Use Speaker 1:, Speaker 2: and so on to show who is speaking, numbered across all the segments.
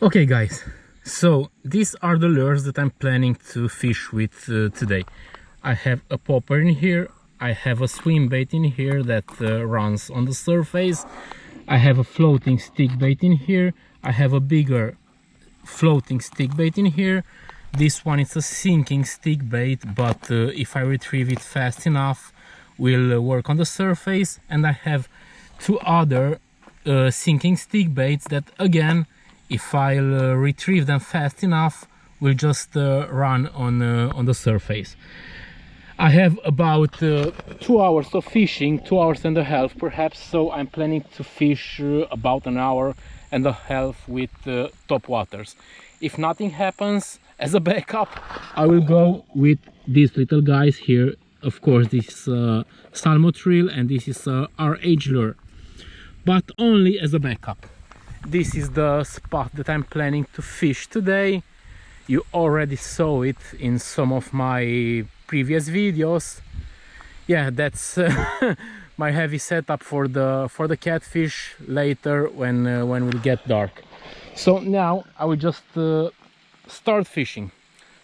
Speaker 1: Okay guys, so these are the lures that I'm planning to fish with today. I have a popper in here, I have a swim bait in here that runs on the surface, I have a floating stick bait in here, I have a bigger floating stick bait in here. This one is a sinking stick bait, but if I retrieve it fast enough will work on the surface, and I have two other sinking stick baits that, again, if I'll retrieve them fast enough, will just run on the surface. I have about 2 hours of fishing, 2 hours and a half perhaps, so I'm planning to fish about an hour and a half with top waters. If nothing happens, as a backup, I will go with these little guys here. Of course, this is Salmo Trill and this is our age lure, but only as a backup. This is the spot that I'm planning to fish today. You already saw it in some of my previous videos. Yeah, that's my heavy setup for the catfish later when it get dark. So now I will just start fishing.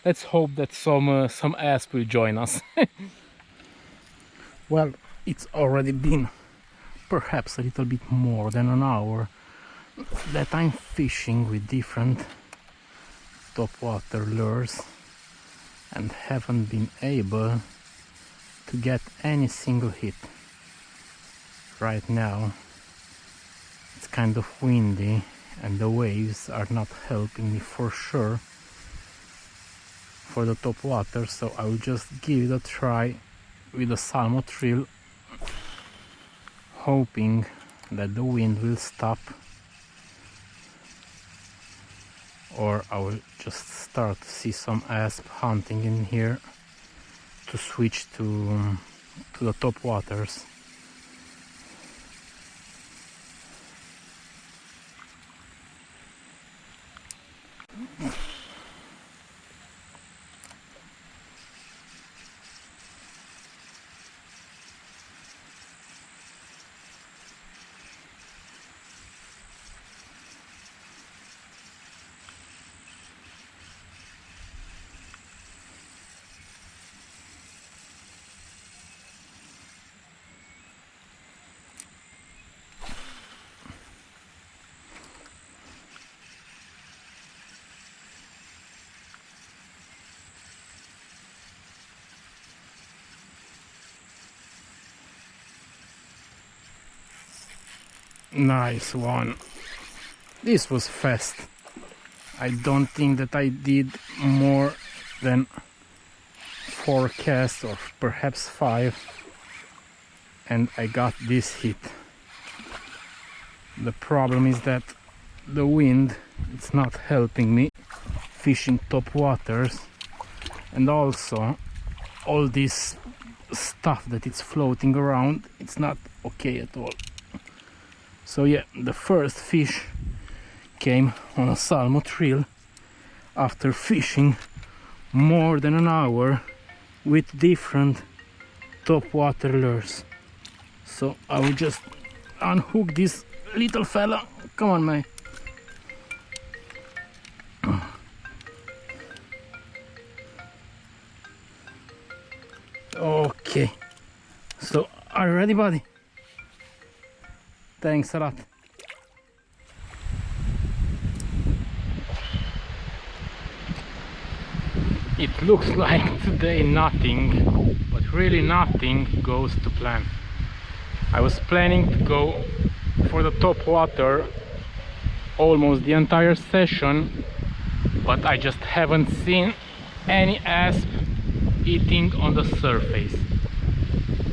Speaker 1: Let's hope that some asp will join us. Well, it's already been perhaps a little bit more than an hour that I'm fishing with different topwater lures and haven't been able to get any single hit. Right now it's kind of windy and the waves are not helping me for sure for the top water, so I will just give it a try with a Salmo Trill, hoping that the wind will stop, or I will just start to see some asp hunting in here to switch to the top waters. Nice one. This was fast. I don't think that I did more than 4 casts or perhaps 5, and I got this hit. The problem is that the wind, it's not helping me fishing top waters, and also all this stuff that it's floating around, it's not okay at all. So yeah, the first fish came on a Salmo Trill after fishing more than an hour with different top water lures. So I will just unhook this little fella. Come on, mate. Okay, so are you ready, buddy? Thanks a lot. It looks like today nothing, but really nothing goes to plan. I was planning to go for the top water almost the entire session, but I just haven't seen any asp eating on the surface.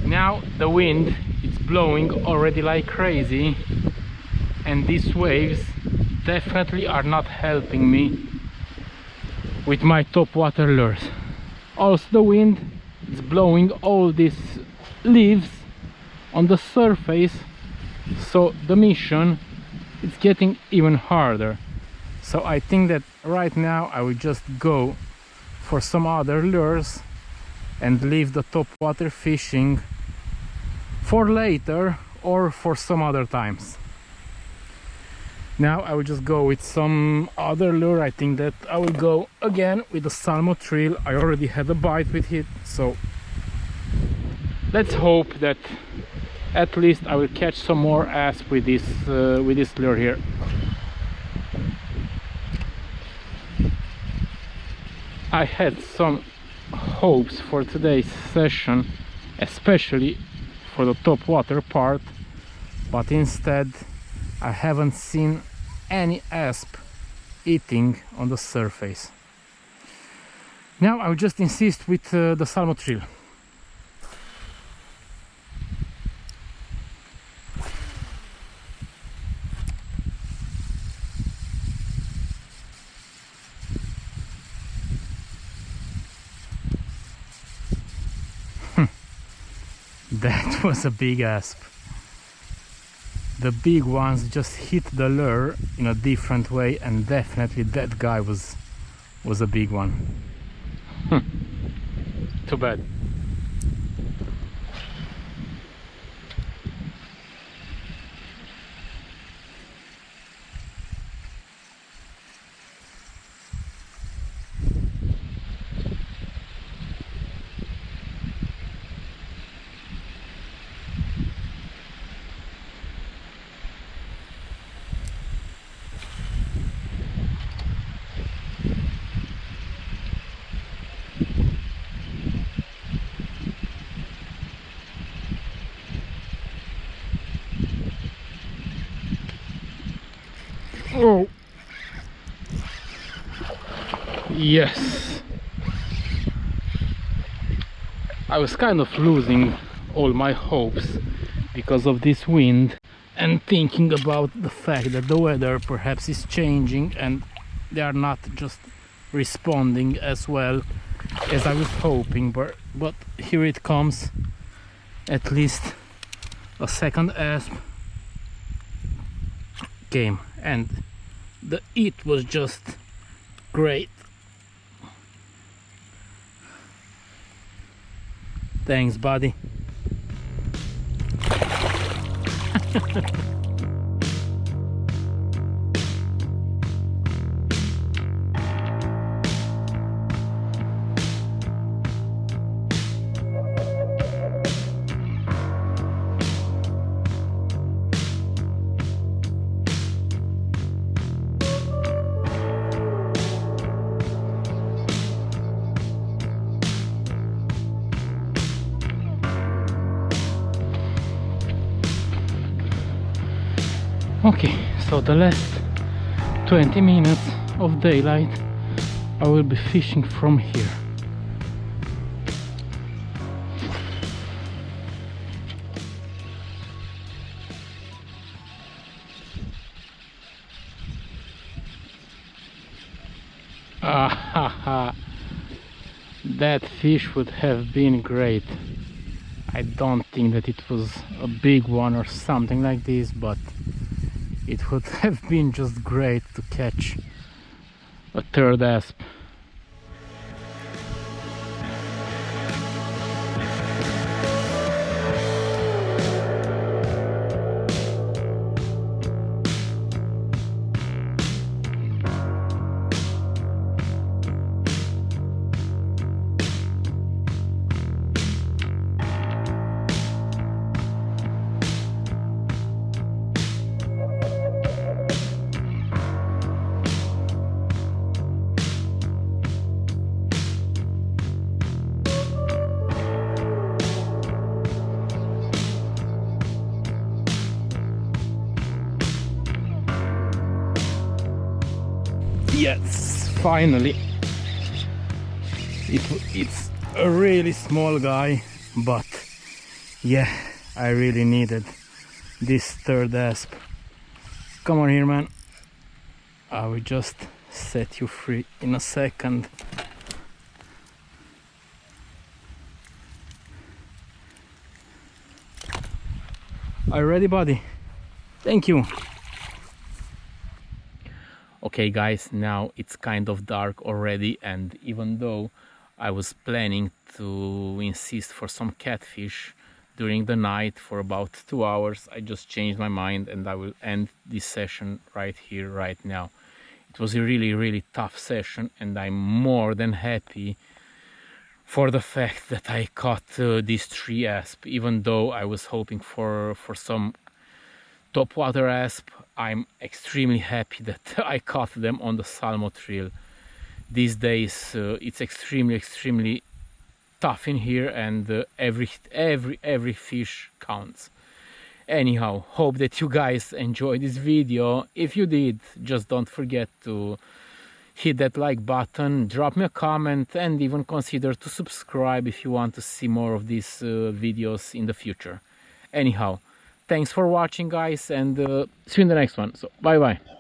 Speaker 1: Now the wind, it's blowing already like crazy, and these waves definitely are not helping me with my top water lures. Also the wind is blowing all these leaves on the surface, so the mission is getting even harder. So I think that right now I will just go for some other lures and leave the top water fishing for later or for some other times. Now I will just go with some other lure. I think that I will go again with the Salmo Thrill. I already had a bite with it, so let's hope that at least I will catch some more asp with this lure here. I had some hopes for today's session, especially for the top water part, but instead I haven't seen any asp eating on the surface. Now I will just insist with the Salmo Thrill. That was a big asp. The big ones just hit the lure in a different way, and definitely that guy was a big one. Too bad. Oh, yes. I was kind of losing all my hopes because of this wind, and thinking about the fact that the weather perhaps is changing and they are not just responding as well as I was hoping, but here it comes. At least a second asp came, and the eat was just great. Thanks, buddy. Okay, so the last 20 minutes of daylight I will be fishing from here. That fish would have been great. I don't think that it was a big one or something like this, but it would have been just great to catch a third asp. Yes, finally. It's a really small guy, but yeah, I really needed this third asp. Come on here, man. I will just set you free in a second. Are you ready, buddy? Thank you. Okay guys, now it's kind of dark already, and even though I was planning to insist for some catfish, during the night for about 2 hours. I just changed my mind, and I will end this session right here, right now. It was a really tough session, and I'm more than happy for the fact that I caught these 3 asp. Even though I was hoping for some topwater asp, I'm extremely happy that I caught them on the Salmo Trail. These days it's extremely tough in here, and every fish counts. Anyhow, hope that you guys enjoyed this video. If you did, just don't forget to hit that like button, drop me a comment, and even consider to subscribe if you want to see more of these videos in the future. Anyhow, thanks for watching, guys, and see you in the next one. So bye bye.